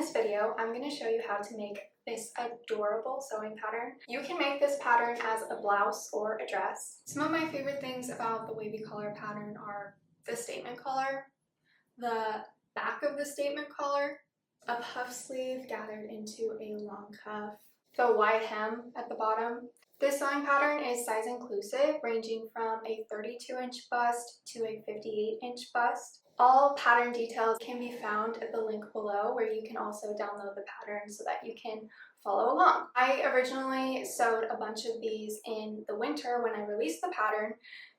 this video, I'm going to show you how to make this adorable sewing pattern. You can make this pattern as a blouse or a dress. Some of my favorite things about the wavy collar pattern are the statement collar, the back of the statement collar, a puff sleeve gathered into a long cuff, the wide hem at the bottom. This sewing pattern is size inclusive, ranging from a 32-inch bust to a 58-inch bust. All pattern details can be found at the link below, where you can also download the pattern so that you can follow along. I originally sewed a bunch of these in the winter when I released the pattern,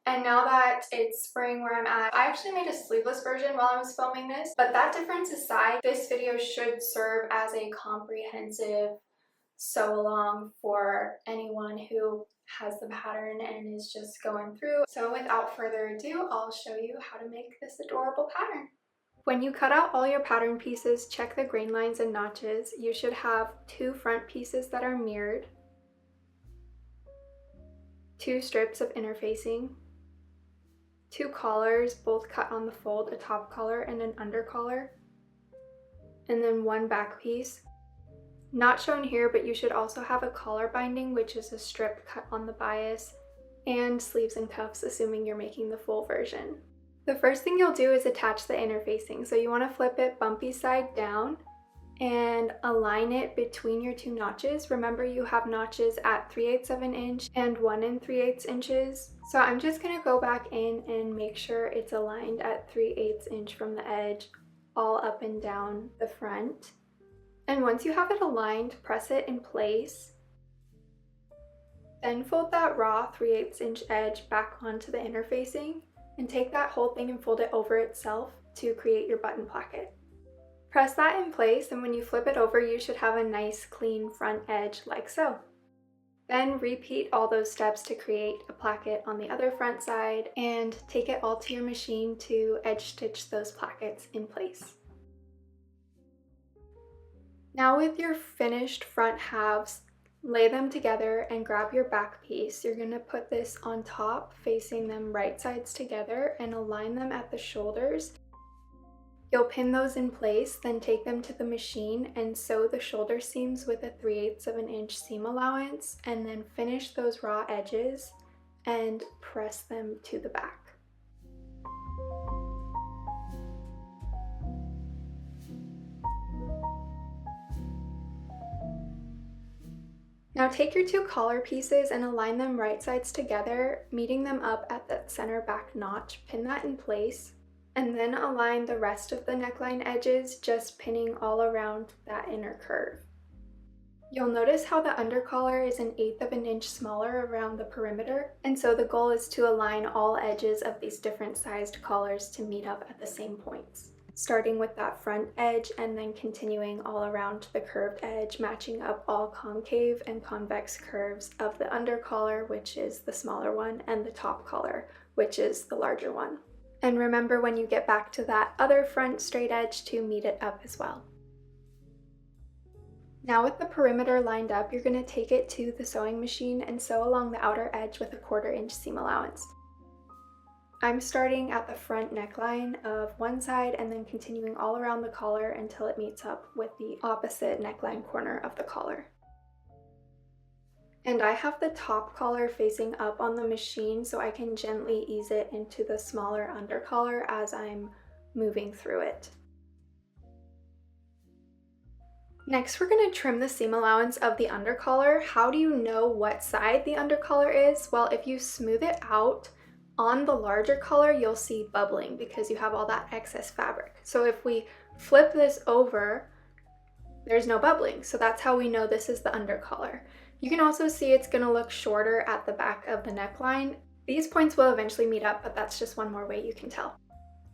and now that it's spring where I'm at, I actually made a sleeveless version while I was filming this. But that difference aside, this video should serve as a comprehensive sew along for anyone who has the pattern and is just going through. So without further ado, I'll show you how to make this adorable pattern. When you cut out all your pattern pieces, check the grain lines and notches. You should have 2 front pieces that are mirrored, 2 strips of interfacing, 2 collars, both cut on the fold, a top collar and an under collar, and then 1 back piece. Not shown here, but you should also have a collar binding, which is a strip cut on the bias, and sleeves and cuffs, assuming you're making the full version. The first thing you'll do is attach the interfacing. So you want to flip it bumpy side down and align it between your 2 notches. Remember, you have notches at 3/8 of an inch and 1 3/8 inches. So I'm just going to go back in and make sure it's aligned at 3/8 inch from the edge, all up and down the front. And once you have it aligned, press it in place. Then fold that raw 3/8 inch edge back onto the interfacing and take that whole thing and fold it over itself to create your button placket. Press that in place, and when you flip it over, you should have a nice clean front edge like so. Then repeat all those steps to create a placket on the other front side, and take it all to your machine to edge stitch those plackets in place. Now with your finished front halves, lay them together and grab your back piece. You're going to put this on top, facing them right sides together, and align them at the shoulders. You'll pin those in place, then take them to the machine and sew the shoulder seams with a 3/8 of an inch seam allowance, and then finish those raw edges and press them to the back. Now take your 2 collar pieces and align them right sides together, meeting them up at the center back notch. Pin that in place, and then align the rest of the neckline edges, just pinning all around that inner curve. You'll notice how the under collar is 1/8 of an inch smaller around the perimeter, and so the goal is to align all edges of these different sized collars to meet up at the same points, starting with that front edge and then continuing all around the curved edge, matching up all concave and convex curves of the under collar, which is the smaller one, and the top collar, which is the larger one. And remember, when you get back to that other front straight edge, to meet it up as well. Now with the perimeter lined up, you're going to take it to the sewing machine and sew along the outer edge with a 1/4 inch seam allowance. I'm starting at the front neckline of one side and then continuing all around the collar until it meets up with the opposite neckline corner of the collar. And I have the top collar facing up on the machine, so I can gently ease it into the smaller under collar as I'm moving through it. Next, we're going to trim the seam allowance of the under collar. How do you know what side the under collar is? Well, if you smooth it out, on the larger collar, you'll see bubbling because you have all that excess fabric. So if we flip this over, there's no bubbling. So that's how we know this is the under collar. You can also see it's going to look shorter at the back of the neckline. These points will eventually meet up, but that's just one more way you can tell.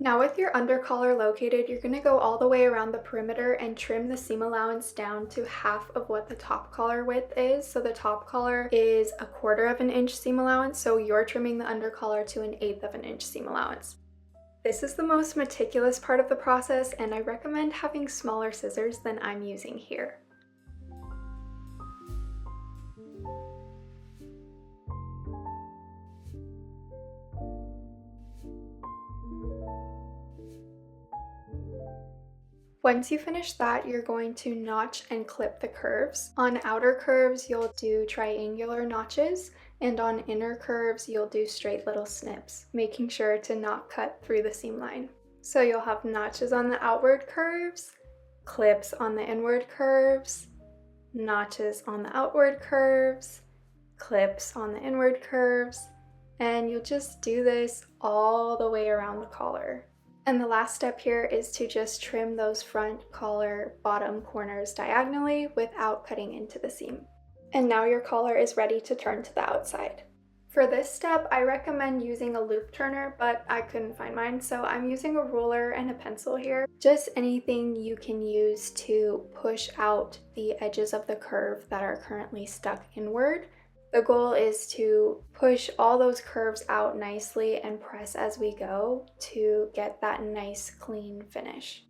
Now with your under collar located, you're going to go all the way around the perimeter and trim the seam allowance down to half of what the top collar width is. So the top collar is a 1/4 of an inch seam allowance, so you're trimming the under collar to 1/8 of an inch seam allowance. This is the most meticulous part of the process, and I recommend having smaller scissors than I'm using here. Once you finish that, you're going to notch and clip the curves. On outer curves, you'll do triangular notches, and on inner curves, you'll do straight little snips, making sure to not cut through the seam line. So you'll have notches on the outward curves, clips on the inward curves, notches on the outward curves, clips on the inward curves, and you'll just do this all the way around the collar. And the last step here is to just trim those front collar bottom corners diagonally without cutting into the seam. And now your collar is ready to turn to the outside. For this step, I recommend using a loop turner, but I couldn't find mine, so I'm using a ruler and a pencil here. Just anything you can use to push out the edges of the curve that are currently stuck inward. The goal is to push all those curves out nicely and press as we go to get that nice clean finish.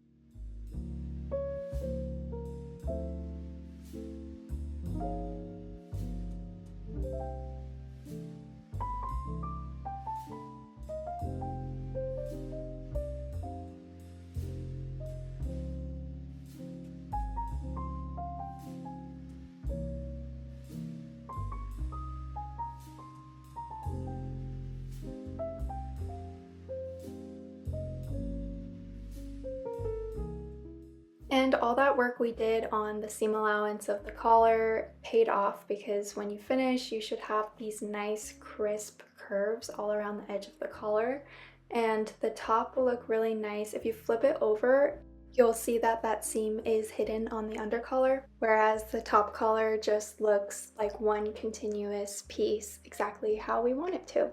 And all that work we did on the seam allowance of the collar paid off, because when you finish, you should have these nice crisp curves all around the edge of the collar. And the top will look really nice. If you flip it over, you'll see that that seam is hidden on the undercollar, whereas the top collar just looks like one continuous piece, exactly how we want it to.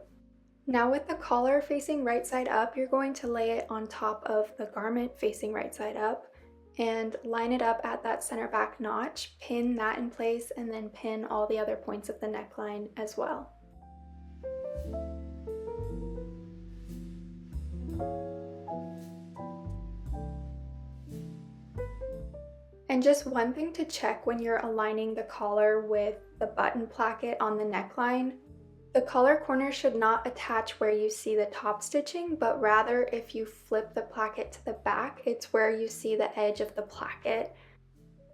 Now with the collar facing right side up, you're going to lay it on top of the garment facing right side up and line it up at that center back notch, pin that in place, and then pin all the other points of the neckline as well. And just one thing to check when you're aligning the collar with the button placket on the neckline. The collar corner should not attach where you see the top stitching, but rather if you flip the placket to the back, it's where you see the edge of the placket.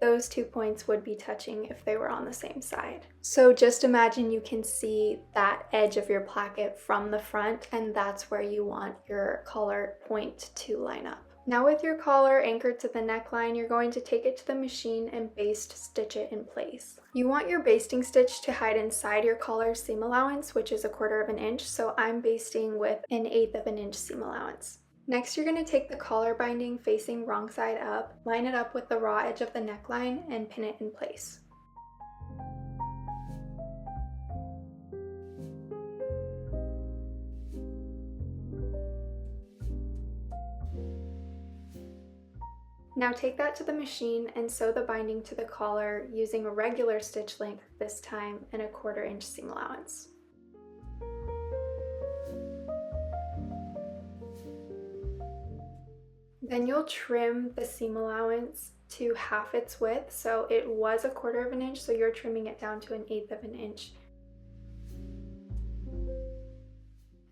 Those 2 points would be touching if they were on the same side. So just imagine you can see that edge of your placket from the front, and that's where you want your collar point to line up. Now with your collar anchored to the neckline, you're going to take it to the machine and baste stitch it in place. You want your basting stitch to hide inside your collar seam allowance, which is 1/4 of an inch, so I'm basting with 1/8 of an inch seam allowance. Next, you're going to take the collar binding facing wrong side up, line it up with the raw edge of the neckline, and pin it in place. Now take that to the machine and sew the binding to the collar using a regular stitch length this time and 1/4 inch seam allowance. Then you'll trim the seam allowance to half its width, so it was 1/4 of an inch, so you're trimming it down to 1/8 of an inch.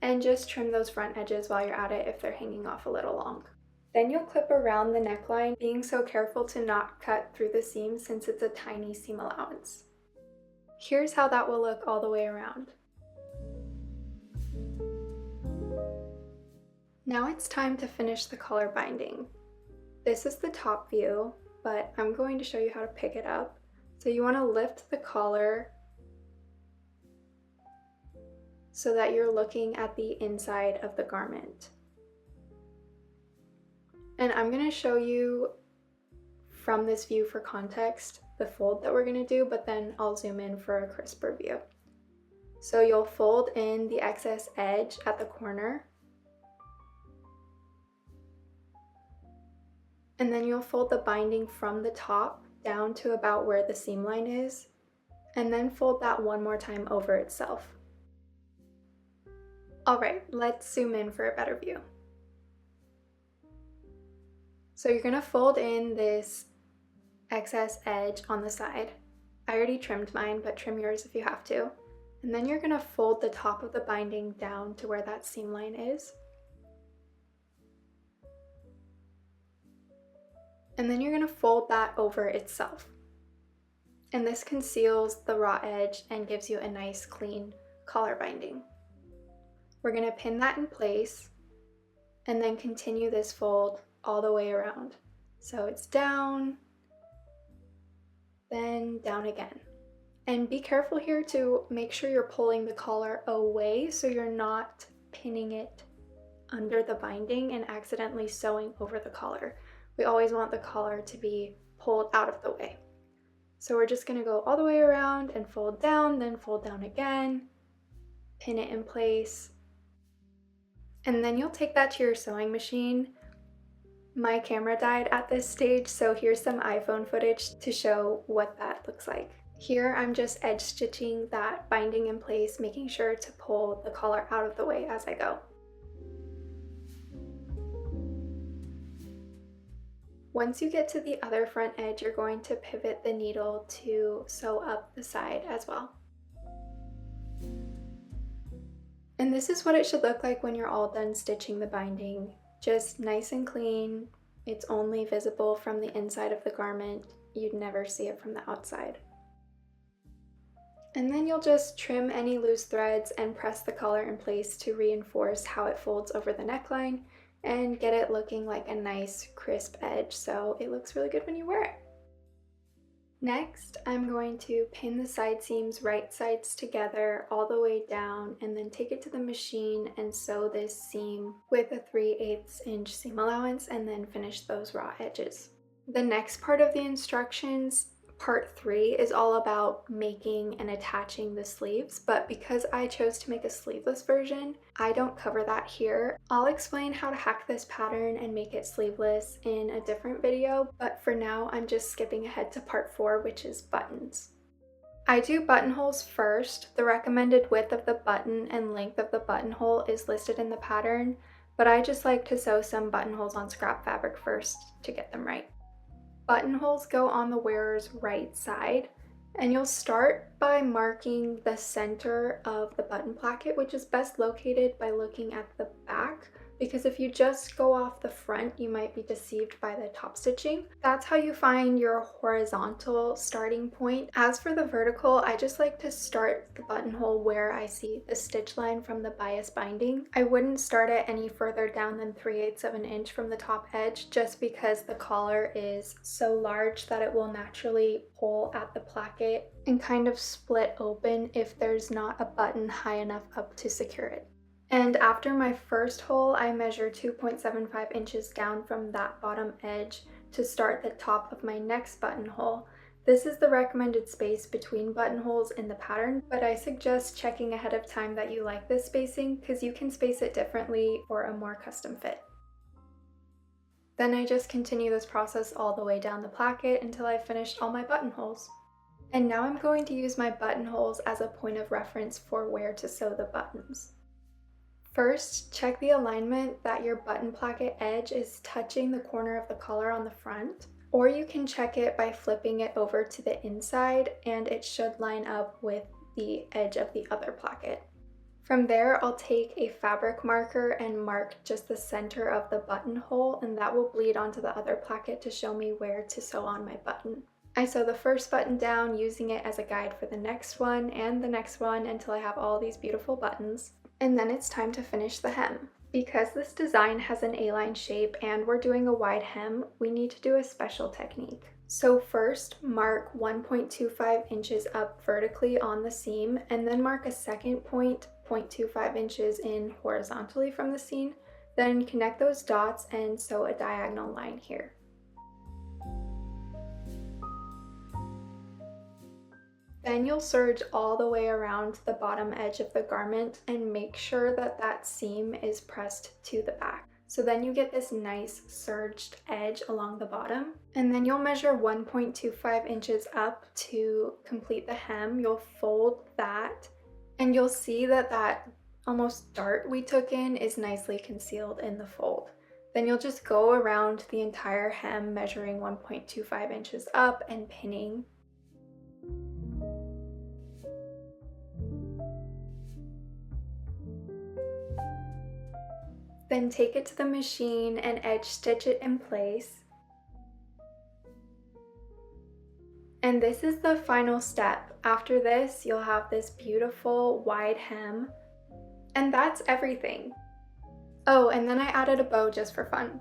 And just trim those front edges while you're at it if they're hanging off a little long. Then you'll clip around the neckline, being so careful to not cut through the seam since it's a tiny seam allowance. Here's how that will look all the way around. Now it's time to finish the collar binding. This is the top view, but I'm going to show you how to pick it up. So you want to lift the collar so that you're looking at the inside of the garment. And I'm going to show you from this view for context the fold that we're going to do, but then I'll zoom in for a crisper view. So you'll fold in the excess edge at the corner, and then you'll fold the binding from the top down to about where the seam line is, and then fold that one more time over itself. Alright, let's zoom in for a better view. So you're going to fold in this excess edge on the side. I already trimmed mine, but trim yours if you have to. And then you're going to fold the top of the binding down to where that seam line is. And then you're going to fold that over itself. And this conceals the raw edge and gives you a nice clean collar binding. We're going to pin that in place and then continue this fold all the way around. So it's down, then down again. And be careful here to make sure you're pulling the collar away so you're not pinning it under the binding and accidentally sewing over the collar. We always want the collar to be pulled out of the way. So we're just going to go all the way around and fold down, then fold down again, pin it in place, and then you'll take that to your sewing machine. My camera died at this stage, so here's some iPhone footage to show what that looks like. Here I'm just edge stitching that binding in place, making sure to pull the collar out of the way as I go. Once you get to the other front edge, you're going to pivot the needle to sew up the side as well. And this is what it should look like when you're all done stitching the binding. Just nice and clean. It's only visible from the inside of the garment. You'd never see it from the outside. And then you'll just trim any loose threads and press the collar in place to reinforce how it folds over the neckline and get it looking like a nice crisp edge so it looks really good when you wear it. Next, I'm going to pin the side seams right sides together all the way down and then take it to the machine and sew this seam with a 3/8 inch seam allowance and then finish those raw edges. The next part of the instructions, part 3, is all about making and attaching the sleeves, but because I chose to make a sleeveless version, I don't cover that here. I'll explain how to hack this pattern and make it sleeveless in a different video, but for now I'm just skipping ahead to part 4, which is buttons. I do buttonholes first. The recommended width of the button and length of the buttonhole is listed in the pattern, but I just like to sew some buttonholes on scrap fabric first to get them right. Buttonholes go on the wearer's right side, and you'll start by marking the center of the button placket, which is best located by looking at the back, because if you just go off the front, you might be deceived by the top stitching. That's how you find your horizontal starting point. As for the vertical, I just like to start the buttonhole where I see the stitch line from the bias binding. I wouldn't start it any further down than 3/8 of an inch from the top edge, just because the collar is so large that it will naturally pull at the placket and kind of split open if there's not a button high enough up to secure it. And after my first hole, I measure 2.75 inches down from that bottom edge to start the top of my next buttonhole. This is the recommended space between buttonholes in the pattern, but I suggest checking ahead of time that you like this spacing because you can space it differently for a more custom fit. Then I just continue this process all the way down the placket until I've finished all my buttonholes. And now I'm going to use my buttonholes as a point of reference for where to sew the buttons. First, check the alignment that your button placket edge is touching the corner of the collar on the front, or you can check it by flipping it over to the inside and it should line up with the edge of the other placket. From there, I'll take a fabric marker and mark just the center of the buttonhole, and that will bleed onto the other placket to show me where to sew on my button. I sew the first button down using it as a guide for the next one and the next one until I have all these beautiful buttons. And then it's time to finish the hem. Because this design has an A-line shape and we're doing a wide hem, we need to do a special technique. So first, mark 1.25 inches up vertically on the seam, and then mark a second point, 0.25 inches in horizontally from the seam. Then connect those dots and sew a diagonal line here. Then you'll serge all the way around the bottom edge of the garment and make sure that that seam is pressed to the back. So then you get this nice serged edge along the bottom. And then you'll measure 1.25 inches up to complete the hem. You'll fold that and you'll see that that almost dart we took in is nicely concealed in the fold. Then you'll just go around the entire hem measuring 1.25 inches up and pinning. Then take it to the machine and edge stitch it in place. And this is the final step. After this, you'll have this beautiful wide hem. And that's everything. Oh, and then I added a bow just for fun.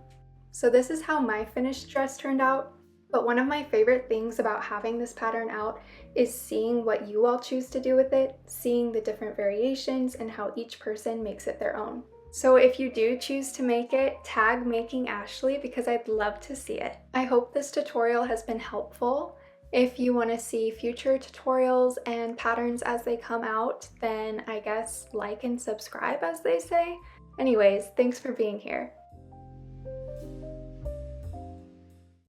So this is how my finished dress turned out. But one of my favorite things about having this pattern out is seeing what you all choose to do with it, seeing the different variations and how each person makes it their own. So if you do choose to make it, tag Making Ashley because I'd love to see it. I hope this tutorial has been helpful. If you want to see future tutorials and patterns as they come out, then I guess like and subscribe, as they say. Anyways, thanks for being here.